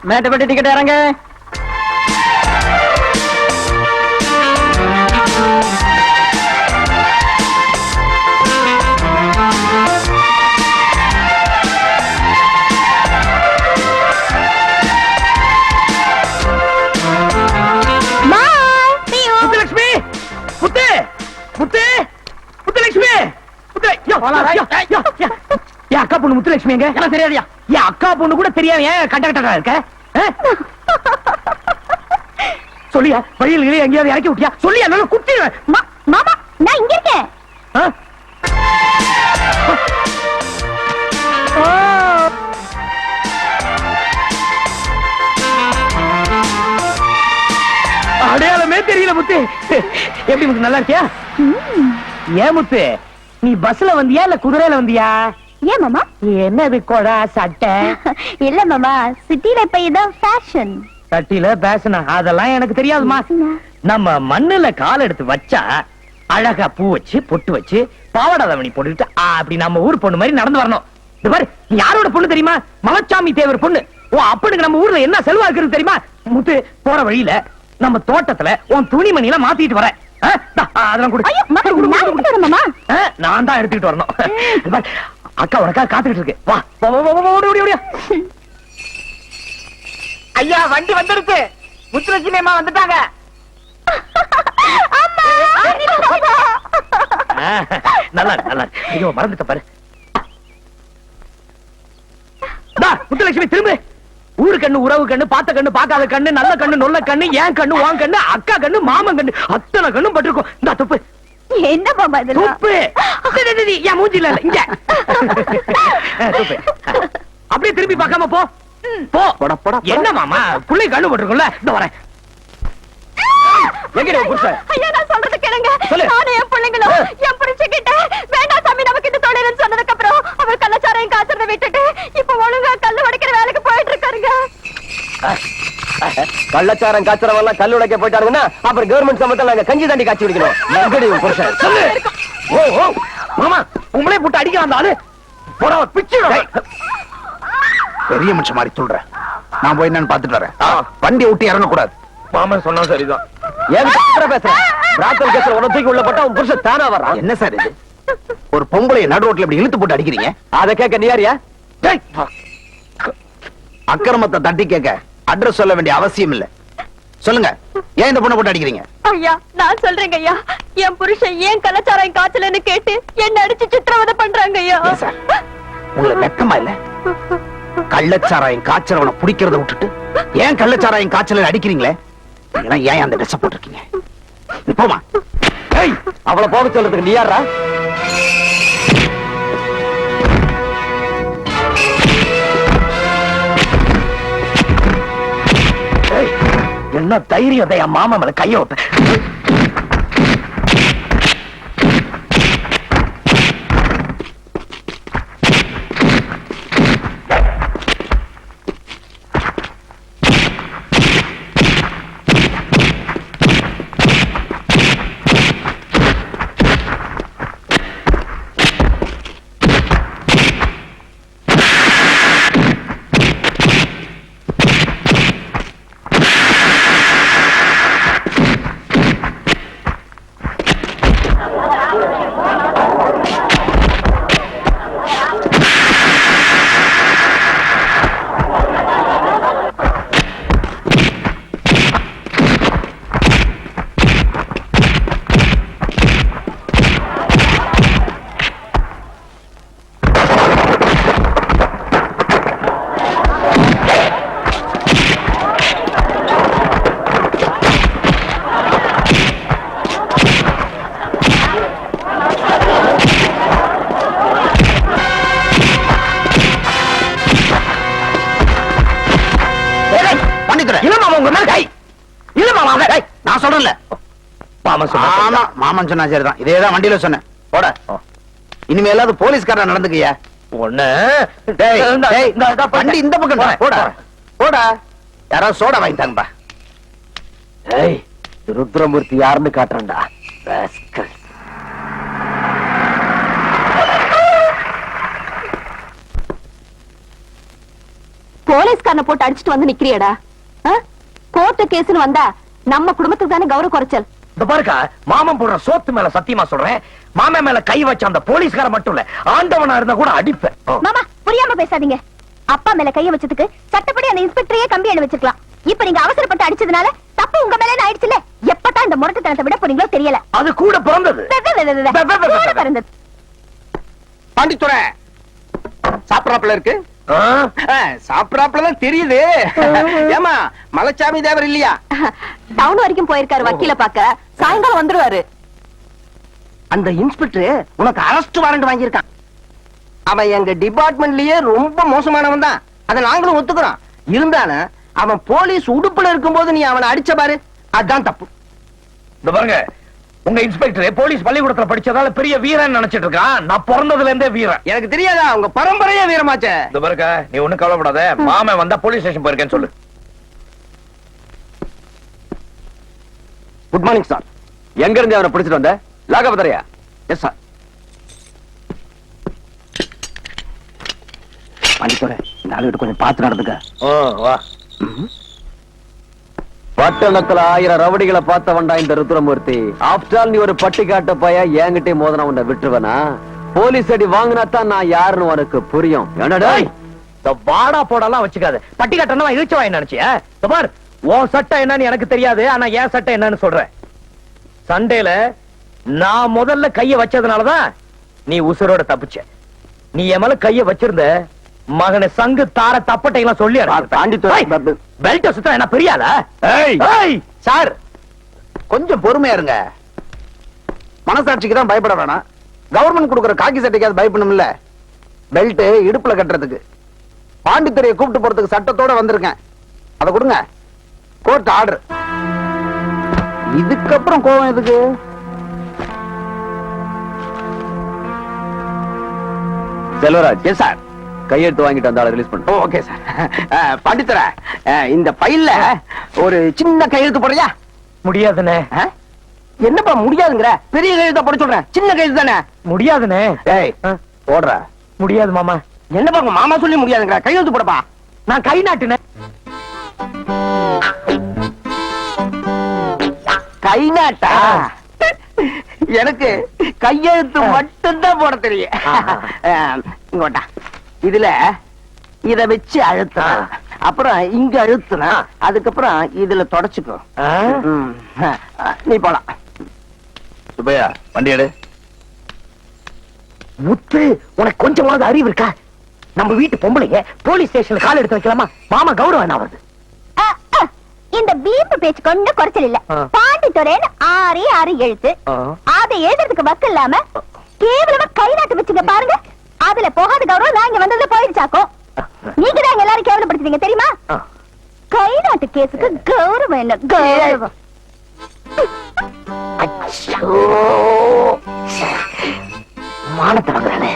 மேட்டப்பட்டி ticket இறங்க. அக்கா பொண்ணு முத்துலட்சுமி எங்க எனக்கு தெரியாதியா? என் அக்கா பொண்ணு கூட தெரியாம ஏன் கண்டக்டரா இருக்க? சொல்லியா வழியில் எங்கேயாவது இறக்கி விட்டியா? சொல்லியா நல்லா குத்திடுவேன். மாமா நான் இங்க இருக்கேன். அடையாளமே தெரியல முத்து. எப்படி முத்து நல்லா இருக்கியா? ஏன் முத்து நீ பஸ்ல வந்தியா இல்ல குதிரையில வந்தியா? ஏன் மாமா? என்னது கொடா சட்டை? இல்ல மாமா, சிட்டில இப்ப இதான் ஃபேஷன். சட்டில பேசணும் அதெல்லாம் எனக்கு தெரியாதுமா. நம்ம மண்ணுல கால் எடுத்து வச்சா அழகா பூ வச்சு பொட்டு வச்சு பாவாடை போட்டுட்டு அப்படி நம்ம ஊர் பொண்ணு மாதிரி நடந்து வரணும். இது பாரு, நீ யாரோட பொண்ணு தெரியுமா? மலைச்சாமி தேவர் பொண்ணு. ஓ அப்பனுக்கு நம்ம ஊர்ல என்ன செல்வா இருக்குன்னு தெரியுமா? முத்து போற வழியில நம்ம தோட்டத்துல உன் துணிமணி எல்லாம் மாத்திட்டு வர அதெல்லாம் நான் தான் எடுத்துக்கிட்டு வரணும். அக்கா உனக்கா காத்துக்கிட்டு இருக்கு. வா ஓடியா. ஐயா வண்டி வந்துடுச்சு. முத்துலட்சுமி அம்மா வந்துட்டாங்க. நல்லா நல்லா. ஐயோ மறந்துட்ட பாரு. முத்துலட்சுமி திரும்ப. ஊரு கண்ணு, உறவு கண்ணு, பார்த்த கண்ணு, பார்க்காத கண்ணு, நல்ல கண்ணு, நொல்ல கண்ணு, ஏன் கண்ணு, வான் கண்ணு, அக்கா கண்ணு, மாமன் கண்ணு, அத்தனை கண்ணும் பட்டிருக்கும். இந்த துப்பு. என்ன மாமா இதெல்லாம்? துப்பு. என் மூஞ்சில இல்ல இங்க. துப்பு. அப்படியே திரும்பி பார்க்காம போ. போ. என்ன மாமா புள்ளை கண்ணு போட்டிருக்கும்ல? இந்த வரேன். எங்கடா புருஷன்? ஐயா நான் சொல்றது கேளுங்க. நானே என் பிள்ளைங்களும் என் புருஷன்கிட்ட வேண்டாம் சாமி நமக்கு இந்த தொழில்னு சொன்னதுக்கு அப்புறம் அவர் கள்ளச்சாராயம் காய்ச்சறத விட்டுட்டு இப்ப ஒழுங்கா கல்லு உடைக்கிற வேலைக்கு போயிட்டு இருக்காருங்க. கள்ளச்சாரம் காய்ச்சறவெல்லாம் கல்லு உடைக்க போயிட்டாருன்னா அப்புறம் கவர்மெண்ட் சம்பளத்துல நாங்க கஞ்சி தாண்டி காய்ச்சி குடிக்கணும். எங்கடி உன் புருஷன்? சொல்லு. ஓ ஓ மாமா உங்களே போட்டு அடிக்க வந்தாரு. போடா பிச்சு. பெரிய மனுஷன் மாதிரி சொல்றேன். நான் போய் என்னன்னு பாத்துட்டு வரேன். வண்டி விட்டு இறங்க கூடாது. மாமன் சொன்னா சரிதான். ஏன் பேசுறேன்? பிராத்தல் கேஸ்ல உன தூக்கி உள்ள போட்டா உன் புருஷன் தானா வரான். என்ன சார் இது? ஒரு பொம்பளை நடு ரோட்ல இப்படி இழுத்து போட்டு அடிக்கிறீங்க? அத கேட்க நீ யாரியா? அக்கிரமத்தை தட்டி கேட்க அட்ரஸ் சொல்ல வேண்டிய அவசியம் இல்ல. சொல்லுங்க, ஏன் இந்த பொண்ணை போட்டு அடிக்கிறீங்க? ஐயா நான் சொல்றேங்க ஐயா, என் புருஷன் ஏன் கள்ளச்சாராயம் காய்ச்சலன்னு கேட்டு என்ன அடிச்சு சித்திரவதை பண்றாங்க ஐயா. உங்களுக்கு வெக்கமா இல்ல? கள்ளச்சாராயம் காய்ச்சறவனை பிடிக்கிறத விட்டுட்டு ஏன் கள்ளச்சாராயம் காய்ச்சல அடிக்கிறீங்களே? ஏன் அந்த ட்ரெஸ் போட்டிருக்கீங்க? போமா. அவளை போக சொல்றதுக்கு நீ யாரா? என்ன தைரியம் என் மாமா மேல கைய விட்ட? நான் சொல்றேன்ல, மாமன் சொன்னா சரிதான். இதேதான் வண்டியில சொன்னேன். போட. இனிமேலாவது போலீஸ்காரா நடந்துக்கியா? வண்டி இந்த பக்கம் போட போட. யாராவது சோடா வாங்கிட்டாங்கப்பா. ருத்ரமூர்த்தி யாருன்னு காட்டுறா. போலீஸ்காரனை போட்டு அடிச்சிட்டு வந்து நிக்கிறியடா? கோர்ட்டு கேஸ்னு வந்தா நம்ம குடும்பத்துக்கு தானே கௌரவ குறைச்சல். இந்த பாருக்கா, மாமன் போடுற சோத்து மேல சத்தியமா சொல்றேன், மாமன் மேல கை வச்ச அந்த போலீஸ்கார மட்டும் இல்ல, ஆண்டவனா இருந்தா கூட அடிப்பேன். மாமா புரியாம பேசாதீங்க. அப்பா மேல கைய வச்சதுக்கு சட்டப்படி அந்த இன்ஸ்பெக்டரையே கம்பி எண்ண வச்சிருக்கலாம். இப்ப நீங்க அவசரப்பட்டு அடிச்சதுனால தப்பு உங்க மேல ஆயிடுச்சுல. எப்பதான் இந்த முரட்டுத்தனத்தை விட போறீங்களோ தெரியல. அது கூட பிறந்தது. கூட பிறந்தது. பாண்டித்துறை சாப்பிடறாப்புல இருக்கு. சாப்பிடறாப்புலதான் தெரியுது. ஏமா மலைச்சாமி தேவர் இல்லையா? டவுன் வரைக்கும் போயிருக்காரு வக்கீல பாக்க. சாயங்காலம் வந்துருவாரு. அந்த இன்ஸ்பெக்டர் உனக்கு அரெஸ்ட் வாரண்ட் வாங்கியிருக்கான். அவன் எங்க டிபார்ட்மெண்ட்லயே ரொம்ப மோசமானவன் தான், அதை நாங்களும் ஒத்துக்கிறோம். இருந்தாலும் அவன் போலீஸ் உடுப்புல இருக்கும்போது நீ அவனை அடிச்ச பாரு, அதுதான் தப்பு. இந்த பாருங்க, உங்க இன்ஸ்பெக்டர் போலீஸ் பள்ளிக்கூடத்துல படிச்சதால பெரிய வீரன் நினைச்சிட்டு இருக்கான். நான் பிறந்ததுல இருந்தே வீரன். எனக்கு தெரியாதா உங்க பரம்பரையே வீரமாச்சே. இந்த பாருங்க, நீ ஒண்ணும் கவலைப்படாத. மாமன் வந்தா போலீஸ் ஸ்டேஷன் போயிருக்கேன்னு சொல்லு. Good morning sir. எங்க இருந்து அவனை பிடிச்சிட்டு வந்த? லாகபதரையா? Yes sir. பாண்டித்துறை, இந்த ஆளுகிட்ட கொஞ்சம் பார்த்து நடந்துக்க. வா. பட்டணத்துல 1000 ரவுடிகளை பார்த்தவன்டா இந்த ருத்ரமூர்த்தி. ஆப்டால் நீ ஒரு பட்டிக்காட்ட பைய என்கிட்ட மோதன உன்னை விட்டுருவனா? போலீஸ் அடி வாங்கினாத்தான் நான் யாருன்னு உனக்கு புரியும். என்னடா இந்த வாடா போடலாம் வச்சுக்காத. பட்டி கட்டணமா இழுச்சு வாங்க நினைச்சியா? இந்த பார், உன் சட்டம் என்னன்னு எனக்கு தெரியாது, ஆனா என் சட்டம் என்னன்னு சொல்றேன். சண்டேல நான் முதல்ல கைய வச்சதுனாலதான் நீ உசுரோட தப்பிச்ச. நீ என் மேல கைய வச்சிருந்த மகனை சங்கு தார தப்பட்டை எல்லாம் சொல்லி பெல்ட் சுத்தம் என்ன பெரியாதா? சார் கொஞ்சம் பொறுமையா இருங்க. மனசாட்சிக்கு தான் பயப்பட வேணாம். கவர்மெண்ட் கொடுக்கிற காக்கி சட்டைக்காவது பயப்படணும் இல்ல. பெல்ட் இடுப்புல கட்டுறதுக்கு பாண்டித்துறையை கூப்பிட்டு போறதுக்கு சட்டத்தோட வந்திருக்கேன். அதை கொடுங்க. Court order. இதுக்கப்புறம் கோவம் எதுக்கு? Selvaraj, yes sir. கையெழுத்து வாங்கிட்டு அந்த ஆளை ரிலீஸ் பண்ணு. Okay sir. பாண்டித்துறை, இந்த பையில ஒரு சின்ன கையெழுத்து போடுறியா? முடியாதுனே. என்னப்பா முடியாதுங்கிற? பெரிய கையெழுத்த போட சொல்றேன். சின்ன கையெழுத்து தானே? முடியாதுனே. ஏய் போடுற. முடியாது மாமா. என்னப்பா உங்க மாமா சொல்லி முடியாதுங்கிற? கையெழுத்து போடப்பா. நான் கை நாட்டுனேன். கை நாட்டா? எனக்கு கையெழுத்து மட்டும்தான் போட தெரியும். இங்கோட்டா, இதுல இத வச்சு அழுத்தா, அப்புறம் இங்க அழுத்துனா, அதுக்கப்புறம் இதுல தொடச்சுக்கோ. நீ போலாம். சுப்பையா, வண்டி எடு. முத்து, உனக்கு கொஞ்சம் அறிவு இருக்கா? நம்ம வீட்டு பொம்பளைங்க போலீஸ் ஸ்டேஷன்ல கால் எடுத்து வைக்கலாமா? மாமா கௌரவம் என்ன வருது? இந்த பீப்பு பேச்சு கொண்டு குறைச்சல் இல்ல. பாண்டித்துறைன்னு 6 எழுத்து, அதை எழுதுறதுக்கு வக்கு இல்லாம கேவலமா கை நாட்டு வச்சுங்க பாருங்க. அதுல போகாத கௌரவம் நான் இங்க வந்ததுல போயிடுச்சாக்கும். நீங்க தான் எல்லாரும் கேவலப்படுத்துவீங்க தெரியுமா? கை நாட்டு கேஸுக்கு கௌரவம் என்ன? கௌரவம் மானத்தை வாங்குறானே.